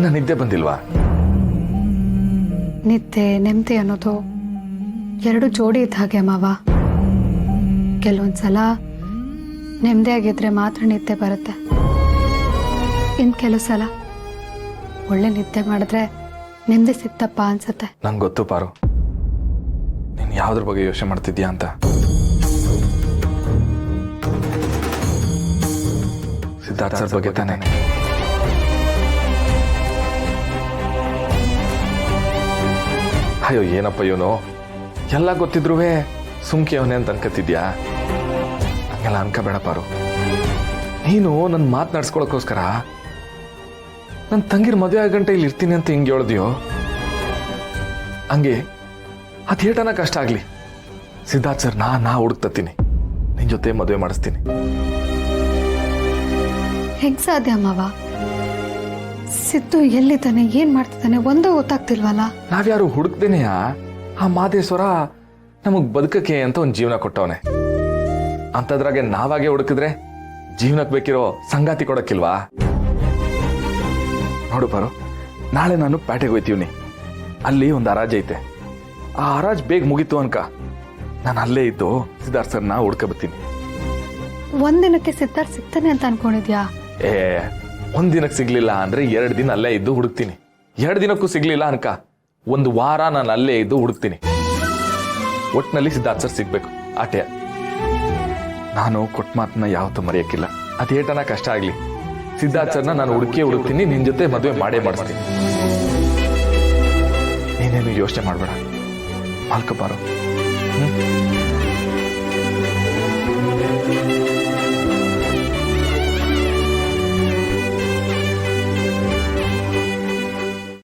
ಇನ್ನ ನಿದ್ದೆ ಬಂದಿಲ್ವಾ? ನಿದ್ದೆ ನೆಮ್ಮದಿ ಅನ್ನೋದು ಎರಡು ಜೋಡಿ ಇದ್ದ ಹಾಗೆ ಮಾವ. ಕೆಲವೊಂದ್ಸಲ ನೆಮ್ಮದಿಯಾಗಿದ್ರೆ ಮಾತ್ರ ನಿದ್ದೆ ಬರುತ್ತೆ. ಇನ್ನು ಕೆಲವು ಸಲ ಒಳ್ಳೆ ನಿದ್ದೆ ಮಾಡಿದ್ರೆ ನೆಮ್ಮದಿ ಸಿಕ್ತಪ್ಪ ಅನ್ಸತ್ತೆ. ನಂಗೆ ಗೊತ್ತು ಪಾರು, ನೀನು ಯಾವ್ದ್ರ ಬಗ್ಗೆ ಯೋಚನೆ ಮಾಡ್ತಿದ್ಯಾ ಅಂತ. ಸಿದ್ಧಾರ್ಥ ಸರ್ ಬಗ್ಗೆ ತಾನೇ? ಅಯ್ಯೋ ಏನಪ್ಪ ಇವನು, ಎಲ್ಲ ಗೊತ್ತಿದ್ರು ಸುಮ್ಕೆ ಅವನೇ ಅಂತ ಅನ್ಕತಿದ್ಯಾ? ಹಂಗೆಲ್ಲ ಅನ್ಕಬೇಡ ಪಾರು. ನೀನು ನನ್ನ ಮಾತನಾಡ್ಸ್ಕೊಳಕ್ಕೋಸ್ಕರ ನನ್ನ ತಂಗಿರ ಮದುವೆ ಗಂಟೆ ಇಲ್ಲಿ ಇರ್ತೀನಿ ಅಂತ ಹಿಂಗೆ ಹೇಳ್ದಿಯೋ, ಹಂಗೆ ಅದು ಏಟನ ಕಷ್ಟ ಆಗಲಿ ಸಿದ್ಧಾರ್ಥ ಸರ್ ನಾ ಹುಡುಕ್ತೀನಿ, ನಿನ್ನ ಜೊತೆ ಮದುವೆ ಮಾಡಿಸ್ತೀನಿ. ಹೆಂಗ್ ಸಾಧ್ಯ ಮಾವ? ಸಿದ್ದು ಎಲ್ಲಿದ್ದಾನೆ, ಏನ್ ಮಾಡ್ತಿದ್ದಾನೆ ಒಂದೂ ಗೊತ್ತಾಗ್ತಿಲ್ವಲ್ಲ. ನಾವ್ಯಾರು ಹುಡುಕ್ದೇನೆಯ ಆ ಮಾದೇಶ್ವರ ನಮಗ್ ಬದುಕಕ್ಕೆ ಅಂತ ಒಂದು ಜೀವನ ಕೊಟ್ಟವನೆ. ಅಂತದ್ರಾಗೆ ನಾವಾಗೆ ಹುಡುಕಿದ್ರೆ ಜೀವನಕ್ಕೆ ಬೇಕಿರೋ ಸಂಗಾತಿ ಕೊಡಕ್ಕಿಲ್ವಾ? ನೋಡು ಪಾರು, ನಾಳೆ ನಾನು ಪೇಟೆಗೆ ಹೋಯ್ತೀವ್ನಿ. ಅಲ್ಲಿ ಒಂದು ಹರಾಜ್ ಐತೆ. ಆ ಹರಾಜ್ ಬೇಗ ಮುಗೀತು ಅನ್ಕ ನಾನು ಅಲ್ಲೇ ಇದ್ದು ಸಿದ್ಧಾರ್ಥ ಸರ್ನ ಹುಡ್ಕಬತ್ತೀನಿ. ಒಂದಿನಕ್ಕೆ ಸಿದ್ಧಾರ್ಥ ಸಿಗ್ತಾನೆ ಅಂತ ಅನ್ಕೊಂಡಿದ್ಯಾ? ಒಂದಿನಕ್ಕೆ ಸಿಗ್ಲಿಲ್ಲ ಅಂದ್ರೆ 2 ದಿನ ಅಲ್ಲೇ ಇದ್ದು ಹುಡುಕ್ತೀನಿ. 2 ದಿನಕ್ಕೂ ಸಿಗ್ಲಿಲ್ಲ ಅನ್ಕ 1 ವಾರ ನಾನು ಅಲ್ಲೇ ಇದ್ದು ಹುಡುಕ್ತೀನಿ. ಒಟ್ನಲ್ಲಿ ಸಿದ್ಧಾರ್ಥ ಸರ್ ಸಿಗ್ಬೇಕು ಆಟೆ. ನಾನು ಕೊಟ್ಟ ಮಾತನ್ನ ಯಾವತ್ತೂ ಮರೆಯಕ್ಕಿಲ್ಲ. ಅದೇಟನ ಕಷ್ಟ ಆಗ್ಲಿ ಸಿದ್ಧಾರ್ಥ ಸರ್ನ ನಾನು ಹುಡುಕ್ತೀನಿ, ನಿನ್ ಜೊತೆ ಮದುವೆ ಮಾಡೇ ಮಾಡಿಸ್ತೀನಿ. ನೀನೇನು ಯೋಚನೆ ಮಾಡ್ಬೇಡ, ಮಲ್ಕೋ ಪಾರು.